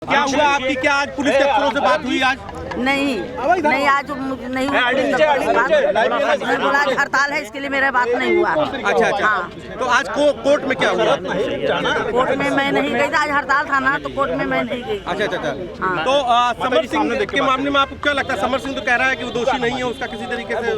क्या हुआ आपकी, क्या आज पुलिस के अफसरों से बात हुई? आज नहीं आज नहीं हुआ। बोला हड़ताल है, इसके लिए मेरा बात नहीं हुआ। अच्छा। हाँ। तो आज कोर्ट में क्या हुआ? कोर्ट में मैं नहीं गई, आज हड़ताल था ना, तो कोर्ट में मैं नहीं गई। अच्छा। हाँ। तो समर सिंह के मामले में आपको क्या लगता है? समर सिंह तो कह रहा है कि वो दोषी नहीं है, उसका किसी तरीके से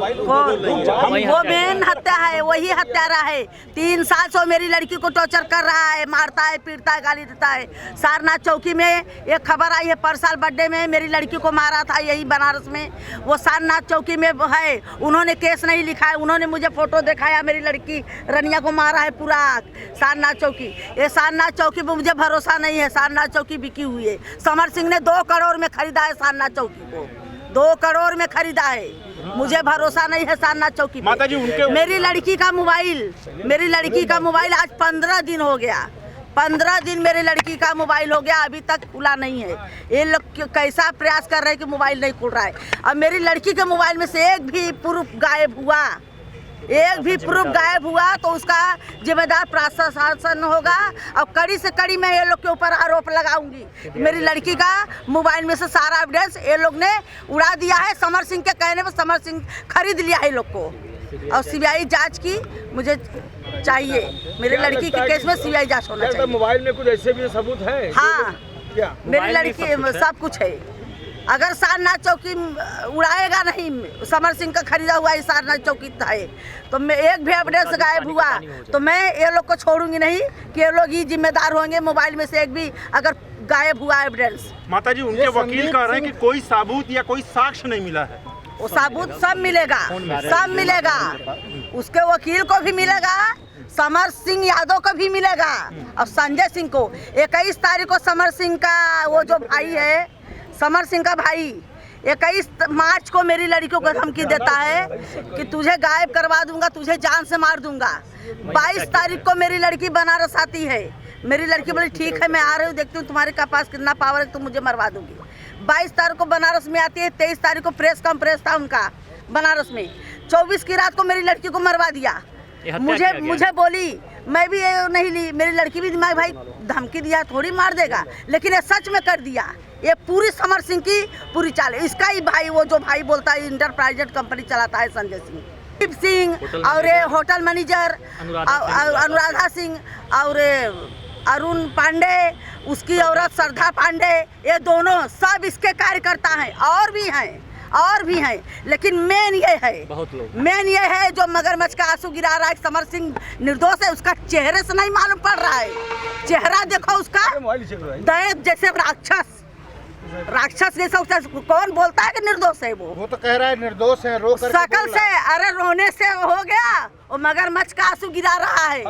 वो मेन हत्या है, वही हत्यारा है। 3 साल से मेरी लड़की को टॉर्चर कर रहा है, मारता है, पीटता है, गाली देता है। सारनाथ चौकी में एक खबर आई है, पर साल बर्थडे में मेरी लड़की को मारा था, यही बनारस में। वो सारनाथ चौकी में है, उन्होंने केस नहीं लिखा है, उन्होंने मुझे फोटो दिखाया, मेरी लड़की रनिया को मारा है पूरा सारनाथ चौकी। ये सारनाथ चौकी पर मुझे भरोसा नहीं है, सारनाथ चौकी बिकी हुई है। समर सिंह ने 2 करोड़ में खरीदा है सारनाथ चौकी को, 2 करोड़ में खरीदा है। मुझे भरोसा नहीं है सारनाथ चौकी पे। माता जी मेरी लड़की का मोबाइल आज 15 दिन हो गया, 15 दिन मेरे लड़की का मोबाइल हो गया, अभी तक खुला नहीं है। ये लोग कैसा प्रयास कर रहे हैं कि मोबाइल नहीं खुल रहा है। अब मेरी लड़की के मोबाइल में से एक भी प्रूफ गायब हुआ, तो उसका जिम्मेदार प्रशासन होगा। और कड़ी से कड़ी मैं ये लोग के ऊपर आरोप लगाऊंगी। मेरी लड़की का मोबाइल में से सारा एविडेंस ये लोग ने उड़ा दिया है। समर सिंह के कहने पर समर सिंह खरीद लिया है लोग को। और सीबीआई जांच की मुझे चाहिए, मेरी लड़की के केस में सीबीआई जांच होना चाहिए। मोबाइल में कुछ ऐसे भी सबूत है? हाँ, क्या मेरी लड़की सब कुछ है। अगर सारनाथ चौकी उड़ाएगा नहीं, समर सिंह का खरीदा हुआ सारनाथ चौकी है, तो मैं एक भी एविडेंस गायब हुआ तो मैं ये लोग को छोड़ूंगी नहीं कि ये लोग ही जिम्मेदार होंगे। मोबाइल में से एक भी अगर गायब हुआ एविडेंस। माता जी, उनके वकील कह रहे हैं कि कोई सबूत या कोई साक्ष्य नहीं मिला है। वो सबूत सब मिलेगा, उसके वकील को भी मिलेगा, समर सिंह यादव को भी मिलेगा, और संजय सिंह को। 21 तारीख को समर सिंह का वो जो भाई है, समर सिंह का भाई 21 मार्च को मेरी लड़कियों को धमकी देता है कि तुझे गायब करवा दूंगा, तुझे जान से मार दूंगा। 22 तारीख को मेरी लड़की बनारस आती है, मेरी लड़की बोली ठीक है मैं आ रही हूँ, देखती हूँ तुम्हारे पास कितना पावर है, तुम मुझे मरवा दूंगी। 22 तारीख को बनारस में आती है, 23 तारीख को प्रेस कॉन्फ्रेंस था उनका बनारस में। 24 की रात को मेरी लड़की को मरवा दिया। मुझे बोली, मैं भी नहीं ली, मेरी लड़की भी दिमाग भाई धमकी दिया थोड़ी मार देगा, लेकिन ये सच में कर दिया। ये पूरी समर सिंह की पूरी चाल है। इसका ही भाई, वो जो भाई बोलता है इंटरप्राइजेट कंपनी चलाता है, संजय सिंह और होटल मैनेजर अनुराधा सिंह और अरुण पांडे, उसकी औरत श्रद्धा पांडे, ये दोनों सब इसके कार्यकर्ता हैं। और भी हैं, लेकिन मेन ये है जो मगरमच्छ का आंसू गिरा रहा है। समर सिंह निर्दोष है, उसका चेहरे से नहीं मालूम पड़ रहा है। चेहरा देखो उसका, दैत जैसे राक्षस जैसा। कौन बोलता है कि निर्दोष है? वो तो कह रहा है निर्दोष है, रो करके शकल से। अरे रोने से हो गया, वो मगरमच्छ का आंसू गिरा रहा है।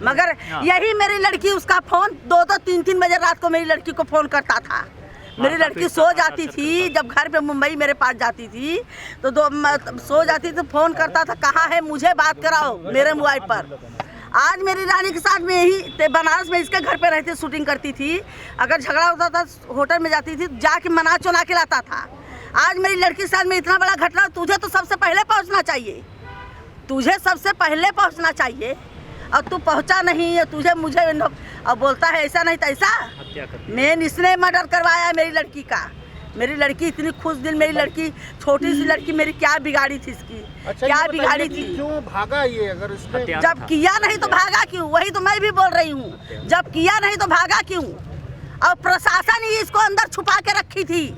मगर यही मेरी लड़की, उसका फोन 2-2, 3-3 बजे रात को मेरी लड़की को फोन करता था। मेरी लड़की सो जाती थी, जब घर पे मुंबई मेरे पास जाती थी तो सो जाती थी, फोन करता था, कहाँ है, मुझे बात कराओ मेरे मोबाइल पर। आज मेरी रानी के साथ में यही बनारस में इसके घर पे रहती, शूटिंग करती थी। अगर झगड़ा होता था होटल में जाती थी, जाके मना चुना के लाता था। आज मेरी लड़की के साथ में इतना बड़ा घटना, तुझे तो सबसे पहले पहुंचना चाहिए, और तू पहुंचा नहीं है। तुझे मुझे अब बोलता है ऐसा नहीं तैसा। मैंने इसने मर्डर करवाया है मेरी लड़की का। मेरी लड़की इतनी खुश दिल, मेरी लड़की छोटी सी लड़की मेरी क्या बिगाड़ी थी इसकी? अच्छा, क्या बिगाड़ी थी? क्यों भागा ये? अगर उसने जब किया नहीं तो भागा क्यों? वही तो मैं भी बोल रही हूँ, जब किया नहीं तो भागा क्यों? और प्रशासन ही इसको अंदर छुपा के रखी थी,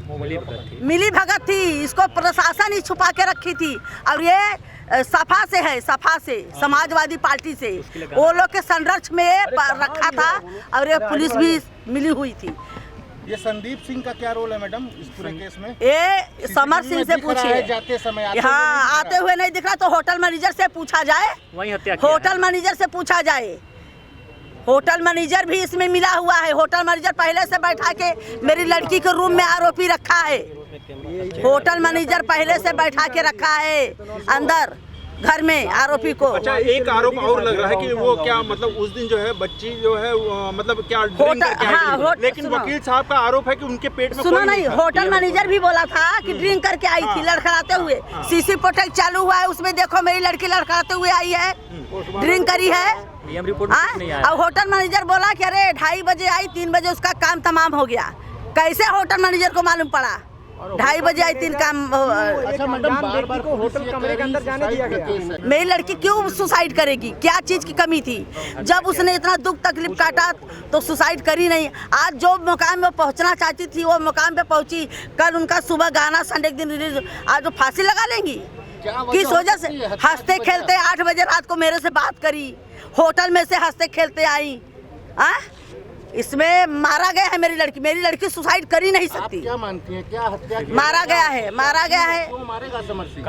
मिली भगत थी, इसको प्रशासन ही छुपा के रखी थी। और ये सपा से समाजवादी पार्टी से वो लोग के संरक्षण में रखा था, और ये पुलिस भी मिली हुई थी। ये संदीप सिंह का क्या रोल है मैडम इस पूरे केस में? ये समर सिंह से पूछिए। जाते समय आते हुए नहीं दिख रहा तो होटल मैनेजर से पूछा जाए, होटल मैनेजर से पूछा जाए। होटल मैनेजर भी इसमें मिला हुआ है। होटल मैनेजर पहले से बैठा के मेरी लड़की के रूम में आरोपी रखा है। होटल मैनेजर पहले से बैठा के रखा है अंदर घर में आरोपी को। अच्छा, एक आरोप और लग रहा है कि वो क्या मतलब उस दिन जो है बच्ची जो है मतलब क्या ड्रिंक करके आई थी, लेकिन वकील साहब का आरोप है कि उनके पेट में सुनो नहीं, होटल मैनेजर भी बोला था कि ड्रिंक करके आई थी लड़खड़ाते हुए। सीसी प्रोटेक्ट चालू हुआ है, उसमें देखो मेरी लड़की लड़खड़ाते हुए आई है, ड्रिंक करी है। और होटल मैनेजर बोला कि अरे 2:30 बजे आई, 3 बजे उसका काम तमाम हो गया। कैसे होटल मैनेजर को मालूम पड़ा? 2:30 बजे आई 3 काम। अच्छा मैडम, बार-बार को होटल कमरे के अंदर जाने दिया गया। मेरी लड़की क्यों सुसाइड करेगी? क्या चीज़ की कमी थी? जब उसने इतना दुख तकलीफ काटा तो सुसाइड करी नहीं। आज जो मुकाम में पहुंचना चाहती थी वो मुकाम पे पहुंची। कल उनका सुबह गाना संडे के दिन रिलीज, आज वो फांसी लगा लेंगी किस वजह से? हंसते खेलते 8 बजे रात को मेरे से बात करी, होटल में से हंसते खेलते आई। इसमें मारा गया है मेरी लड़की सुसाइड कर ही नहीं सकती। आप क्या मानती हैं, क्या हत्या की? मारा गया है। क्यों मारेगा समर सिंह?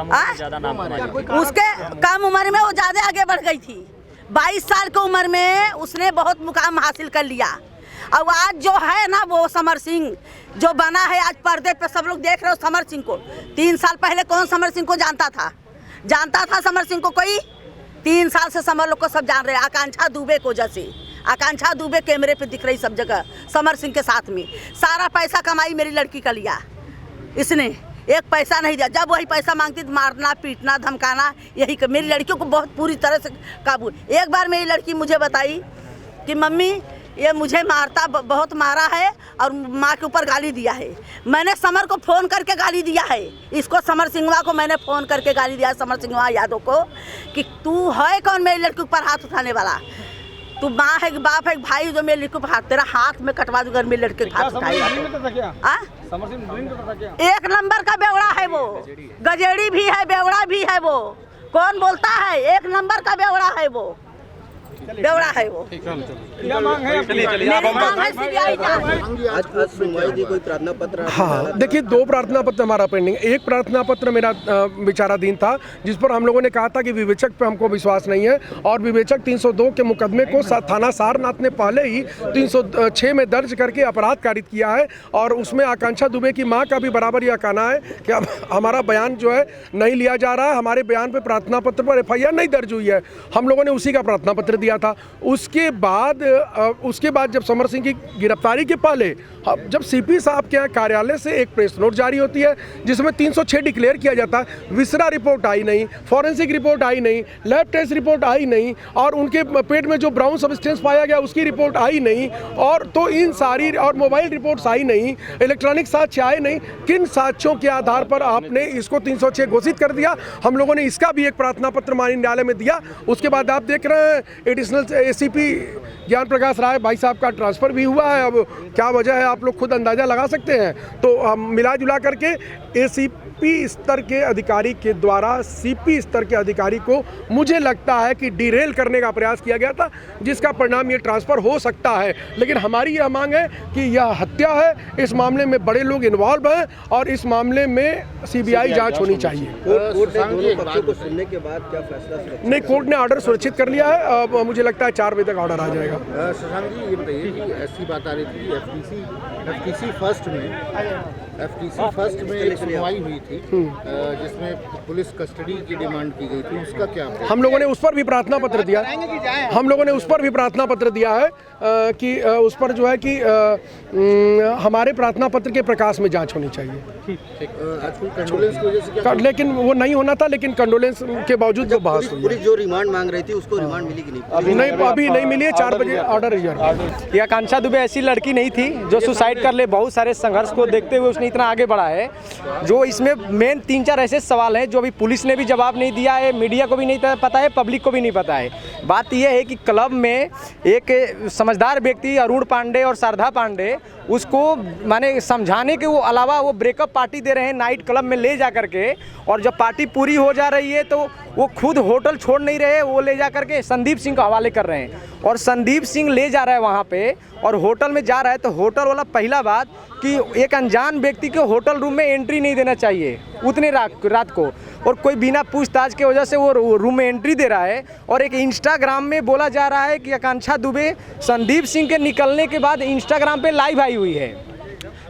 उसके कम उम्र में वो ज्यादा आगे बढ़ गई थी। 22 साल की उम्र में उसने बहुत मुकाम हासिल कर लिया। अब आज जो है ना वो समर सिंह जो बना है, आज पर्दे पे सब लोग देख रहे हो समर सिंह को। 3 साल पहले कौन समर सिंह को जानता था समर सिंह को कोई? 3 साल से समर लोग को सब जान रहे हैं। आकांक्षा दुबे को जैसे आकांक्षा दुबे कैमरे पे दिख रही सब जगह समर सिंह के साथ में। सारा पैसा कमाई मेरी लड़की का लिया इसने, एक पैसा नहीं दिया। जब वही पैसा मांगती तो मारना पीटना धमकाना यही कर। मेरी लड़कियों को बहुत पूरी तरह से काबू। एक बार मेरी लड़की मुझे बताई कि मम्मी ये मुझे मारता, बहुत मारा है और माँ के ऊपर गाली दिया है। मैंने समर को फ़ोन करके गाली दिया है। इसको समर सिंघवा को मैंने फ़ोन करके गाली दिया, समर सिंघवा यादव को, कि तू है कौन मेरी लड़की के ऊपर हाथ उठाने वाला? तू माँ है कि बाप है कि भाई जो मेरे लड़की को हाथ, तेरा हाथ में कटवा दूंगा मेरे लड़के के हाथ उठाएगा। एक नंबर का बेवड़ा है वो, गजेड़ी भी है बेवड़ा भी है वो। कौन बोलता है? एक नंबर का बेवड़ा है वो। क्या मांग है? आज सुनवाई दी, कोई प्रार्थना पत्र? हाँ, देखिए 2 प्रार्थना पत्र हमारा पेंडिंग। एक प्रार्थना पत्र मेरा विचाराधीन था जिस पर हम लोगों ने कहा था कि विवेचक पे हमको विश्वास नहीं है, और विवेचक 302 के मुकदमे को थाना सारनाथ ने पहले ही 306 में दर्ज करके अपराध कारित किया है। और उसमें आकांक्षा दुबे की माँ का भी बराबर यह कहना है कि अब हमारा बयान जो है नहीं लिया जा रहा है। हमारे बयान पर प्रार्थना पत्र पर FIR नहीं दर्ज हुई है। हम लोगों ने उसी का प्रार्थना पत्र दिया था। उसके बाद जब समर सिंह की गिरफ्तारी के पहले जब CP साहब के यहाँ कार्यालय से एक प्रेस नोट जारी होती है जिसमें 306 डिक्लेयर किया जाता है, विसरा रिपोर्ट आई नहीं, फॉरेंसिक रिपोर्ट आई नहीं, लैब टेस्ट रिपोर्ट आई नहीं, और उनके पेट में जो ब्राउन सब्सटेंस पाया गया उसकी रिपोर्ट आई नहीं, और तो इन सारी, और मोबाइल रिपोर्ट्स आई नहीं, इलेक्ट्रॉनिक साक्ष्य आए नहीं। किन साक्ष्यों के आधार पर आपने इसको 306 घोषित कर दिया? हम लोगों ने इसका भी एक प्रार्थना पत्र माननीय न्यायालय में दिया। उसके बाद आप देख रहे हैं एडिशनल ACP ज्ञान प्रकाश राय भाई साहब का ट्रांसफ़र भी हुआ है। अब क्या वजह है आप लोग खुद अंदाज़ा लगा सकते हैं। तो हम मिला जुला करके ACP स्तर के अधिकारी के द्वारा CP स्तर के अधिकारी को मुझे लगता है कि डिरेल करने का प्रयास किया गया था, जिसका परिणाम ये ट्रांसफ़र हो सकता है। लेकिन हमारी यह मांग है कि यह हत्या है, इस मामले में बड़े लोग इन्वॉल्व हैं और इस मामले में CBI जांच होनी चाहिए। कोर्ट ने दोनों पक्षों को सुनने के बाद क्या फैसला? नहीं, कोर्ट ने ऑर्डर सुरक्षित कर लिया है। अब मुझे लगता है 4 बजे तक ऑर्डर आ जाएगा। शशांक जी, ये बताइए कि ऐसी बात आ रही थी कि FTC फर्स्ट में एक सुनवाई हुई थी जिसमें पुलिस कस्टडी की डिमांड की गई थी, उसका क्या? हम लोगों ने उस पर भी प्रार्थना पत्र दिया। है कि उस पर जो है कि हमारे प्रार्थना पत्र के प्रकाश में जांच होनी चाहिए। कंडोलेंस की वजह से क्या? लेकिन वो नहीं होना था, लेकिन कंडोलेंस के बावजूद वो बहस हुई। पूरी जो रिमांड मांग रही थी उसको रिमांड मिली कि नहीं? अभी नहीं मिली है। 4 बजे ऑर्डर रिजर्व। ये आकांक्षा दुबे ऐसी लड़की नहीं थी जो सुसाइड कर ले। बहुत सारे संघर्ष को देखते हुए उसने इतना आगे बढ़ा है। जो इसमें मेन 3-4 ऐसे सवाल हैं जो अभी पुलिस ने भी जवाब नहीं दिया है, मीडिया को भी नहीं पता है, पब्लिक को भी नहीं पता है। बात यह है कि क्लब में एक समझदार व्यक्ति अरुण पांडे और शारदा पांडे उसको माने समझाने के अलावा वो ब्रेकअप पार्टी दे रहे हैं नाइट क्लब में ले जा करके, और जब पार्टी पूरी हो जा रही है तो वो खुद होटल छोड़ नहीं रहे, वो ले जा करके संदीप सिंह को हवाले कर रहे हैं। और संदीप सिंह ले जा रहा है वहाँ पे और होटल में जा रहा है तो होटल वाला, पहला बात कि एक अनजान व्यक्ति को होटल रूम में एंट्री नहीं देना चाहिए उतने रात को, और कोई बिना पूछताछ के वजह से वो रूम में एंट्री दे रहा है। और एक इंस्टाग्राम में बोला जा रहा है कि आकांक्षा दुबे संदीप सिंह के निकलने के बाद इंस्टाग्राम पे लाइव आई हुई है,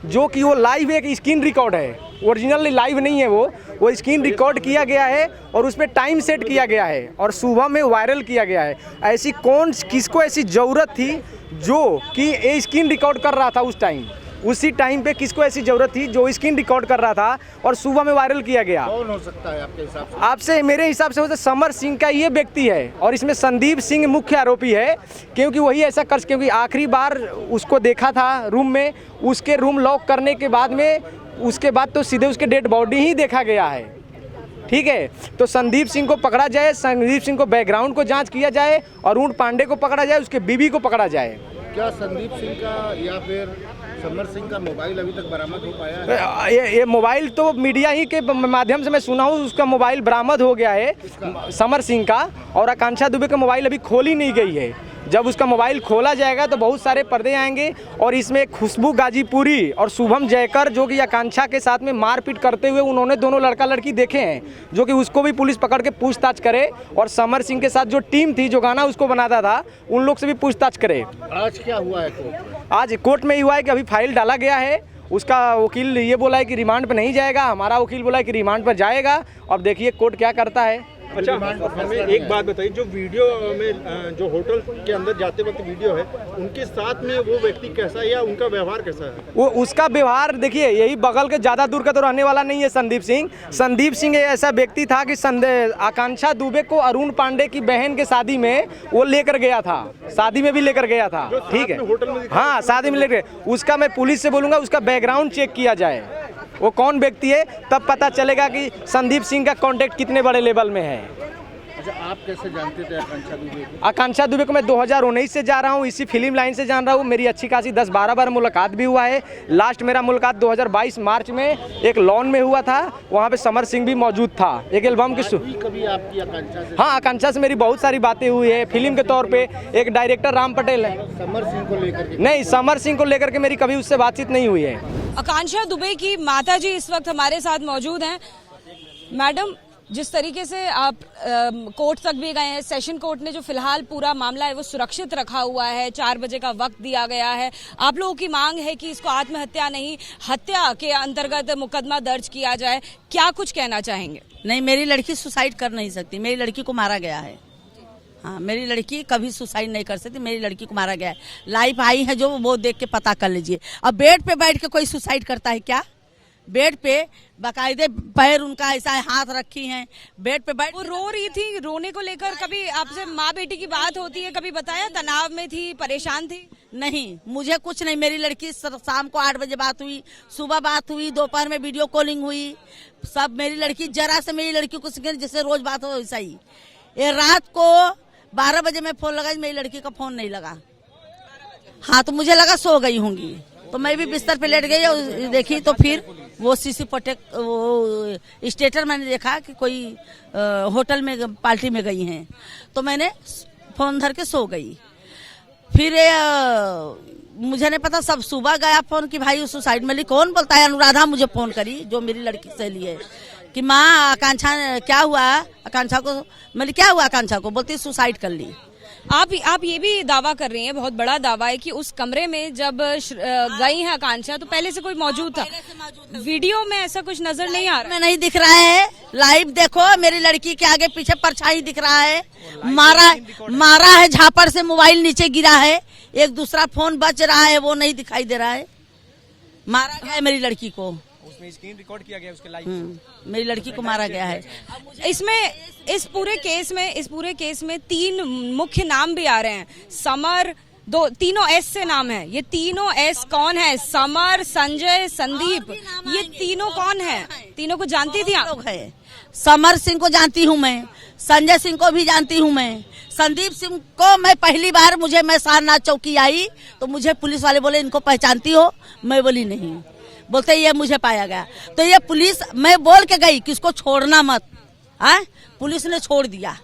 जो कि वो लाइव एक स्क्रीन रिकॉर्ड है, ओरिजिनल लाइव नहीं है। वो स्क्रीन रिकॉर्ड किया गया है और उस पर टाइम सेट किया गया है और सुबह में वायरल किया गया है। ऐसी किसको ऐसी ज़रूरत थी जो कि ये स्क्रीन रिकॉर्ड कर रहा था उस टाइम? उसी टाइम पे किसको ऐसी ज़रूरत थी जो स्क्रीन रिकॉर्ड कर रहा था और सुबह में वायरल किया गया। कौन हो सकता है आपके हिसाब से? आपसे मेरे हिसाब से हो सकता समर सिंह का ये व्यक्ति है और इसमें संदीप सिंह मुख्य आरोपी है, क्योंकि वही ऐसा कर, क्योंकि आखिरी बार उसको देखा था रूम में, उसके रूम लॉक करने के बाद में उसके बाद तो सीधे उसके डेड बॉडी ही देखा गया है। ठीक है, तो संदीप सिंह को पकड़ा जाए, संदीप सिंह को बैकग्राउंड को जांच किया जाए, अरुण पांडे को पकड़ा जाए, उसके बीवी को पकड़ा जाए। क्या संदीप सिंह का या फिर समर सिंह का मोबाइल अभी तक बरामद हो पाया है? ये मोबाइल तो मीडिया ही के माध्यम से मैं सुना हूँ, उसका मोबाइल बरामद हो गया है समर सिंह का, और आकांक्षा दुबे का मोबाइल अभी खोली नहीं गई है। जब उसका मोबाइल खोला जाएगा तो बहुत सारे पर्दे आएंगे और इसमें खुशबू गाजीपुरी और शुभम जयकर जो कि आकांक्षा के साथ में मारपीट करते हुए उन्होंने दोनों लड़का लड़की देखे हैं, जो कि उसको भी पुलिस पकड़ के पूछताछ करे, और समर सिंह के साथ जो टीम थी जो गाना उसको बनाता था उन लोग से भी पूछताछ करे। आज क्या हुआ है कोर्ट में? आज कोर्ट में ही हुआ है कि अभी फाइल डाला गया है, उसका वकील ये बोला है कि रिमांड पर नहीं जाएगा, हमारा वकील बोला है कि रिमांड पर जाएगा। अब देखिए कोर्ट क्या करता है। अच्छा, हमें एक बात बताइए, जो वीडियो में जो होटल के अंदर जाते वक्त वीडियो है, उनके साथ में वो व्यक्ति कैसा है या उनका व्यवहार कैसा है? वो उसका व्यवहार देखिए, यही बगल के ज़्यादा दूर का तो रहने वाला नहीं है संदीप सिंह। संदीप सिंह ऐसा व्यक्ति था कि आकांक्षा दुबे को अरुण पांडे की बहन के शादी में वो लेकर गया था, शादी में भी लेकर गया था। ठीक है, होटल में हाँ शादी में लेकर, उसका मैं पुलिस से बोलूँगा उसका बैकग्राउंड चेक किया जाए, वो कौन व्यक्ति है, तब पता चलेगा कि संदीप सिंह का कांटेक्ट कितने बड़े लेवल में है। अच्छा, आप कैसे जानते थे आकांक्षा दुबे को? आकांक्षा दुबे को मैं 2019 से जा रहा हूँ, इसी फिल्म लाइन से जान रहा हूँ। मेरी अच्छी खासी 10-12 बार मुलाकात भी हुआ है। लास्ट मेरा मुलाकात 2022 मार्च में एक लॉन में हुआ था, वहाँ पे समर सिंह भी मौजूद था। एक एल्बम की कभी आपकी आकांक्षा से? हाँ, आकांक्षा से मेरी बहुत सारी बातें हुई है फिल्म के तौर पे। एक डायरेक्टर राम पटेल है, समर सिंह को लेकर के? नहीं, समर सिंह को लेकर के मेरी कभी उससे बातचीत नहीं हुई है। आकांक्षा दुबे की माता जी इस वक्त हमारे साथ मौजूद हैं। मैडम, जिस तरीके से आप कोर्ट तक भी गए हैं, सेशन कोर्ट ने जो फिलहाल पूरा मामला है वो सुरक्षित रखा हुआ है, 4 बजे का वक्त दिया गया है। आप लोगों की मांग है कि इसको आत्महत्या नहीं, हत्या के अंतर्गत मुकदमा दर्ज किया जाए, क्या कुछ कहना चाहेंगे? नहीं, मेरी लड़की सुसाइड कर नहीं सकती, मेरी लड़की को मारा गया है। हाँ, मेरी लड़की कभी सुसाइड नहीं कर सकती, मेरी लड़की को मारा गया है। लाइफ आई है जो, वो देख के पता कर लीजिए। अब बेड पे बैठ के कोई सुसाइड करता है क्या? बेड पे बाकायदे पैर उनका ऐसा हाथ रखी हैं, बेड पे बैठ। वो रो रही थी, रोने को लेकर कभी आपसे माँ बेटी की बात होती है, कभी बताया तनाव में थी, परेशान थी? नहीं, मुझे कुछ नहीं। मेरी लड़की शाम को 8 बजे बात हुई, सुबह बात हुई, दोपहर में वीडियो कॉलिंग हुई, सब। मेरी लड़की जरा से मेरी लड़की को जैसे रोज बात हो वैसा ही। ये रात को 12 बजे मैं फोन लगा, मेरी लड़की का फोन नहीं लगा। हाँ, तो मुझे लगा सो गई होंगी, तो मैं भी बिस्तर पे लेट गई और देखी तो फिर वो सीसी प्रोटेक्ट वो स्टेटर मैंने देखा कि कोई होटल में पार्टी में गई हैं, तो मैंने फोन धर के सो गई। फिर मुझे नहीं पता, सब सुबह गया फोन कि भाई सुसाइड में ली। कौन बोलता है? अनुराधा मुझे फोन करी, जो मेरी लड़की सहेली है, कि माँ आकांक्षा क्या हुआ आकांक्षा को। मैंने क्या हुआ आकांक्षा को? बोलती सुसाइड कर ली। आप ये भी दावा कर रही हैं, बहुत बड़ा दावा है, कि उस कमरे में जब गई है आकांक्षा तो पहले से कोई मौजूद था। वीडियो में ऐसा कुछ नजर नहीं आ रहा, नहीं दिख रहा है। लाइव देखो, मेरी लड़की के आगे पीछे परछाई दिख रहा है। मारा है झापड़ से, मोबाइल नीचे गिरा है, एक दूसरा फोन बच रहा है, वो नहीं दिखाई दे रहा है। मारा गया है मेरी लड़की को, उसमें स्क्रीन रिकॉर्ड किया गया उसके लाइव। मेरी लड़की को मारा गया है। इसमें इस पूरे केस में 3 मुख्य नाम भी आ रहे हैं। समर, तीनों एस से नाम है। ये तीनों एस कौन है? समर, संजय, संदीप, ये तीनों कौन है? तीनों को जानती थी आप? समर सिंह को जानती हूँ मैं, संजय सिंह को भी जानती हूँ मैं, संदीप सिंह को मैं पहली बार मैं सारनाथ चौकी आई तो मुझे पुलिस वाले बोले इनको पहचानती हो? मैं बोली नहीं। बोलते ये मुझे पाया गया, तो ये पुलिस, मैं बोल के गई कि इसको छोड़ना मत, पुलिस ने छोड़ दिया।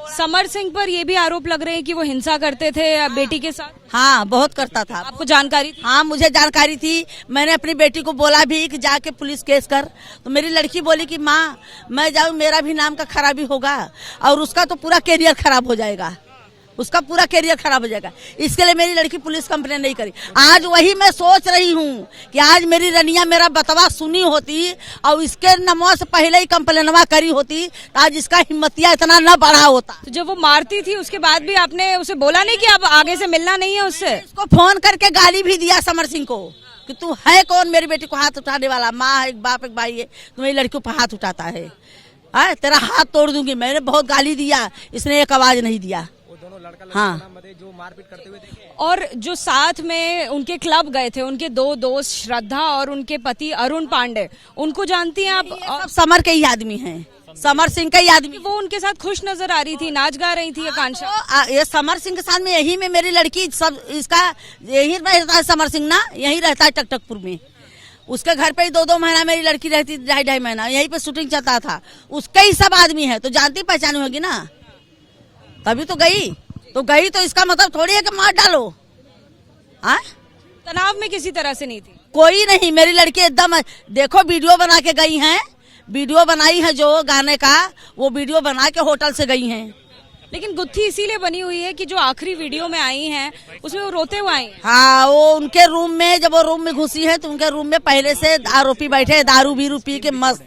समर सिंह पर ये भी आरोप लग रहे हैं कि वो हिंसा करते थे बेटी के साथ। हाँ, बहुत करता था। आपको जानकारी थी? हाँ, मुझे जानकारी थी। मैंने अपनी बेटी को बोला भी कि जाके पुलिस केस कर, तो मेरी लड़की बोली कि माँ मैं जाऊँ, मेरा भी नाम का खराबी होगा और उसका तो पूरा कैरियर खराब हो जाएगा, उसका पूरा कैरियर खराब हो जाएगा। इसके लिए मेरी लड़की पुलिस कंप्लेन नहीं करी। आज वही मैं सोच रही हूँ कि आज मेरी रनिया मेरा बतवा सुनी होती और इसके नमवा से पहले ही कंप्लेनवा करी होती, तो आज इसका हिम्मतिया इतना न बढ़ा होता। तो जब वो मारती थी उसके बाद भी आपने उसे बोला नहीं कि अब आगे से मिलना नहीं है उससे? उसको फोन करके गाली भी दिया समर सिंह को, कि तू है कौन मेरी बेटी को हाथ उठाने वाला? माँ है, एक बाप एक भाई है, तू मेरी लड़की को हाथ उठाता है? तेरा हाथ तोड़ दूंगी। मैंने बहुत गाली दिया, इसने एक आवाज नहीं दिया। हाँ, जो मारपीट करते हुए देखे। और जो साथ में उनके क्लब गए थे, उनके दो दोस्त श्रद्धा और उनके पति अरुण पांडे, उनको जानती हैं आप? सब समर के ही आदमी हैं, समर सिंह का ही आदमी। वो उनके साथ खुश नजर आ रही थी, नाच गा रही थी आकांक्षा। ये समर सिंह के साथ में यही में मेरी लड़की सब इसका यही रहता है। समर सिंह ना यही रहता है टकटकपुर में। उसके घर पे ही 2-2 महीना मेरी लड़की रहती, 2.5 महीना यहीं पे शूटिंग चलता था। उसके ही सब आदमी है, तो जानती पहचानी होगी ना, तभी तो गई। तो इसका मतलब थोड़ी है कि मार डालो। हाँ, तनाव में किसी तरह से नहीं थी, कोई नहीं। मेरी लड़की एकदम, देखो वीडियो बना के गई हैं, वीडियो बनाई है जो गाने का, वो वीडियो बना के होटल से गई हैं। लेकिन गुत्थी इसीलिए बनी हुई है कि जो आखिरी वीडियो में आई हैं उसमें वो रोते हुए आई हैं। हाँ, वो उनके रूम में, जब वो रूम में घुसी है तो उनके रूम में पहले से आरोपी बैठे, दारू बीरू पी के मस्त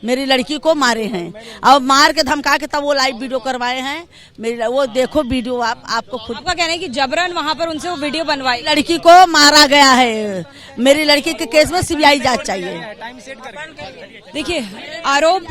मेरी लड़की को मारे हैं। और मार के धमका के तब वो लाइव वीडियो करवाए हैं। मेरी वो देखो वीडियो, आपको खुद। आपका कहना है कि जबरन वहां पर उनसे वो वीडियो बनवाई? लड़की को मारा गया है। मेरी लड़की के केस में सीबीआई जांच चाहिए। देखिए, आरोप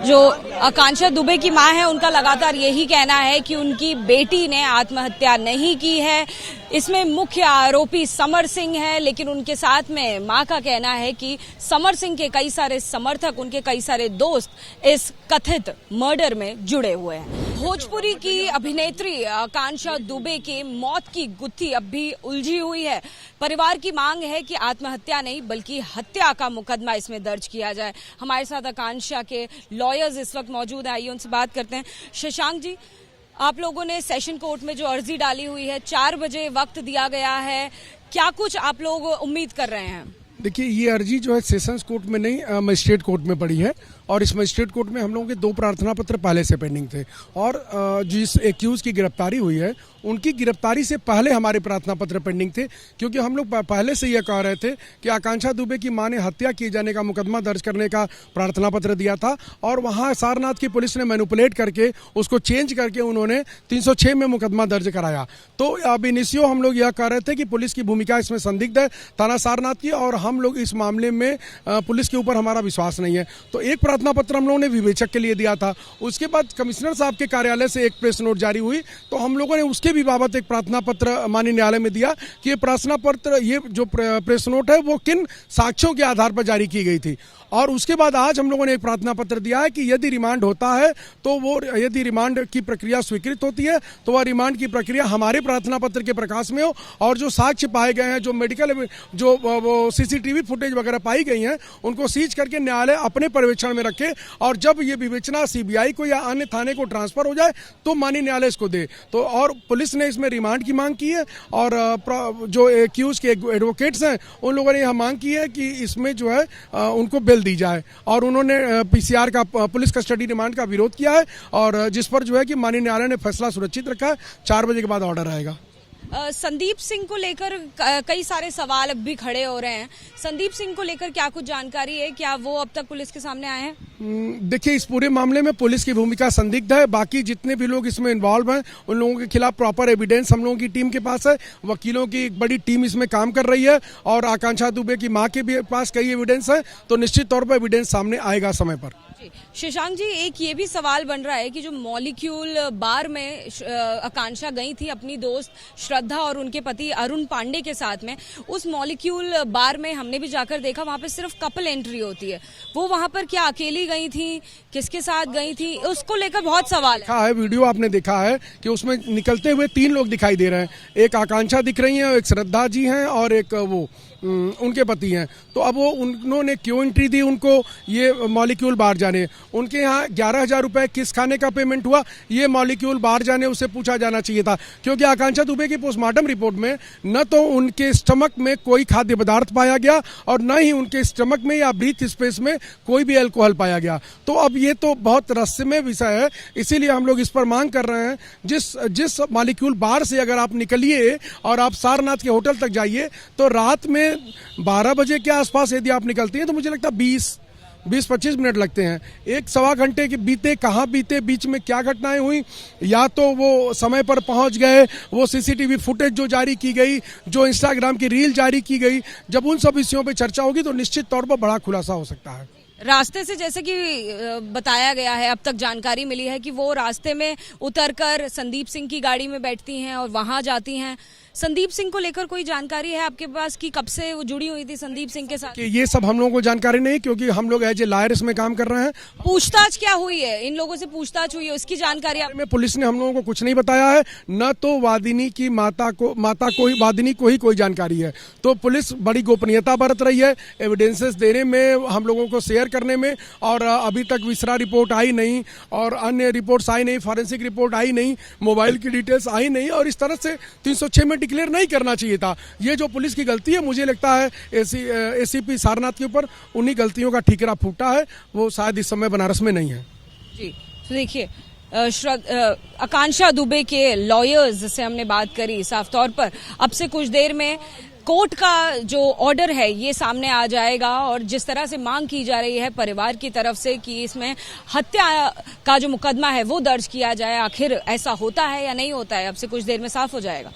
जो आकांक्षा दुबे की मां है, उनका लगातार यही कहना है कि उनकी बेटी ने आत्महत्या नहीं की है। इसमें मुख्य आरोपी समर सिंह है, लेकिन उनके साथ में मां का कहना है कि समर सिंह के कई सारे समर्थक, उनके कई सारे दोस्त इस कथित मर्डर में जुड़े हुए हैं। भोजपुरी की अभिनेत्री आकांक्षा दुबे की मौत की गुत्थी अब भी उलझी हुई है। परिवार की मांग है कि आत्महत्या नहीं बल्कि हत्या का मुकदमा इसमें दर्ज किया जाए। हमारे साथ आकांक्षा के लॉयर्स इस वक्त मौजूद हैं, आइए उनसे बात करते हैं। शशांक जी, आप लोगों ने सेशन कोर्ट में जो अर्जी डाली हुई है, 4 बजे वक्त दिया गया है, क्या कुछ आप लोग उम्मीद कर रहे हैं? देखिए, ये अर्जी जो है सेशंस कोर्ट में नहीं, मजिस्ट्रेट कोर्ट में पड़ी है। और इस मजिस्ट्रेट कोर्ट में हम लोगों के 2 प्रार्थना पत्र पहले से पेंडिंग थे। और जिस एक्यूज की गिरफ्तारी हुई है, उनकी गिरफ्तारी से पहले हमारे प्रार्थना पत्र पेंडिंग थे, क्योंकि हम लोग पहले से यह कह रहे थे कि आकांक्षा दुबे की मां ने हत्या किए जाने का मुकदमा दर्ज करने का प्रार्थना पत्र दिया था। और वहां सारनाथ की पुलिस ने मैनिपुलेट करके उसको चेंज करके उन्होंने 306 में मुकदमा दर्ज कराया। तो अब इनिशियो हम लोग यह कह रहे थे कि पुलिस की भूमिका इसमें संदिग्ध है, थाना सारनाथ की, और हम लोग इस मामले में पुलिस के ऊपर हमारा विश्वास नहीं है। तो एक प्रार्थना पत्र हम लोगों ने विवेचक के लिए दिया था। उसके बाद कमिश्नर साहब के कार्यालय से एक प्रेस नोट जारी हुई, तो हम लोगों ने उसके भी बाबत एक प्रार्थना पत्र माननीय न्यायालय में दिया कि ये प्रार्थना पत्र, ये जो प्रेस नोट है वो किन साक्ष्यों के आधार पर जारी की गई थी। और उसके बाद आज हम लोगों ने एक प्रार्थना पत्र दिया है कि यदि रिमांड होता है तो वो, यदि रिमांड की प्रक्रिया स्वीकृत होती है तो वह रिमांड की प्रक्रिया हमारे प्रार्थना पत्र के प्रकाश में हो, और जो साक्ष्य पाए गए हैं, जो मेडिकल, जो वो सीसीटीवी फुटेज वगैरह पाई गई हैं, उनको सीज करके न्यायालय अपने पर्यवेक्षण में रखे, और जब ये विवेचना सीबीआई को या अन्य थाने को ट्रांसफर हो जाए तो माननीय न्यायालय इसको दे। तो और पुलिस ने इसमें रिमांड की मांग की है, और जो एक्यूज के एडवोकेट्स हैं उन लोगों ने यह मांग की है कि इसमें जो है उनको बेल दी जाए। और उन्होंने पीसीआर का, पुलिस कस्टडी रिमांड का विरोध किया है, और जिस पर जो है कि माननीय न्यायालय ने फैसला सुरक्षित रखा है। 4 बजे के बाद ऑर्डर आएगा। संदीप सिंह को लेकर कई सारे सवाल अब भी खड़े हो रहे हैं। संदीप सिंह को लेकर क्या कुछ जानकारी है? क्या वो अब तक पुलिस के सामने आए हैं? देखिए, इस पूरे मामले में पुलिस की भूमिका संदिग्ध है। बाकी जितने भी लोग इसमें इन्वॉल्व हैं उन लोगों के खिलाफ प्रॉपर एविडेंस हम लोगों की टीम के पास है। वकीलों की एक बड़ी टीम इसमें काम कर रही है, और आकांक्षा दुबे की मां के भी पास कई एविडेंस है, तो निश्चित तौर पर एविडेंस सामने आएगा समय पर। शशांक जी, एक ये भी सवाल बन रहा है कि जो मॉलिक्यूल बार में आकांक्षा गई थी अपनी दोस्त श्रद्धा और उनके पति अरुण पांडे के साथ में, उस मॉलिक्यूल बार में हमने भी जाकर देखा, वहां पे सिर्फ कपल एंट्री होती है। वो वहां पर क्या अकेली गई थी, किसके साथ गई थी, उसको लेकर बहुत सवाल है। वीडियो आपने देखा है कि उसमें निकलते हुए 3 लोग दिखाई दे रहे हैं। एक आकांक्षा दिख रही है, एक श्रद्धा जी हैं, और एक वो उनके पति हैं। तो अब वो उन्होंने क्यों एंट्री दी उनको ये मॉलिक्यूल बार जाने? उनके यहाँ 11,000 रुपए किस खाने का पेमेंट हुआ, ये मॉलिक्यूल बार जाने उससे पूछा जाना चाहिए था। क्योंकि आकांक्षा दुबे की पोस्टमार्टम रिपोर्ट में न तो उनके स्टमक में कोई खाद्य पदार्थ पाया गया, और न ही उनके स्टमक में या ब्रीथ स्पेस में कोई भी अल्कोहल पाया गया। तो अब ये तो बहुत रहस्यमय विषय है, इसीलिए हम लोग इस पर मांग कर रहे हैं, जिस मॉलिक्यूल बार से अगर आप निकलिए और आप सारनाथ के होटल तक जाइए, तो रात में 12 बजे के आसपास यदि आप निकलती हैं तो मुझे लगता है 20-25 मिनट लगते हैं। एक सवा घंटे के बीते, कहाँ बीते, बीच में क्या घटनाएं हुई, या तो वो समय पर पहुंच गए, वो सीसीटीवी फुटेज जो जारी की गई, जो इंस्टाग्राम की रील जारी की गई, जब उन सब विषयों पर चर्चा होगी तो निश्चित तौर पर बड़ा खुलासा हो सकता है। रास्ते से जैसे कि बताया गया है, अब तक जानकारी मिली है कि वो रास्ते में उतरकर संदीप सिंह की गाड़ी में बैठती हैं और वहां जाती हैं। संदीप सिंह को लेकर कोई जानकारी है आपके पास कि कब से वो जुड़ी हुई थी संदीप सिंह के साथ? कि ये सब हम लोगों को जानकारी नहीं, क्योंकि हम लोग एज ए लायर इसमें काम कर रहे हैं। पूछताछ क्या हुई है, इन लोगों से पूछताछ हुई है, उसकी जानकारी में पुलिस ने हम लोगों को कुछ नहीं बताया है, न तो वादिनी की माता को ही कोई जानकारी है। तो पुलिस बड़ी गोपनीयता बरत रही है एविडेंसेस देने में, हम लोगों को शेयर करने में, और अभी तक विसरा रिपोर्ट आई नहीं और अन्य रिपोर्ट्स आई नहीं, फॉरेंसिक रिपोर्ट आई नहीं, मोबाइल की डिटेल्स आई नहीं, और इस तरह से 306 में डिक्लेयर नहीं करना चाहिए था। ये जो पुलिस की गलती है, मुझे लगता है एसीपी सारनाथ के ऊपर उन्हीं गलतियों का ठीकरा फूटा है, वो शायद इस समय बनारस में नहीं है। जी तो देखिए, आकांक्षा दुबे के लॉयर्स से हमने बात करी, साफ तौर पर अब से कुछ देर में कोर्ट का जो ऑर्डर है ये सामने आ जाएगा, और जिस तरह से मांग की जा रही है परिवार की तरफ से कि इसमें हत्या का जो मुकदमा है वो दर्ज किया जाए, आखिर ऐसा होता है या नहीं होता है, अब से कुछ देर में साफ हो जाएगा।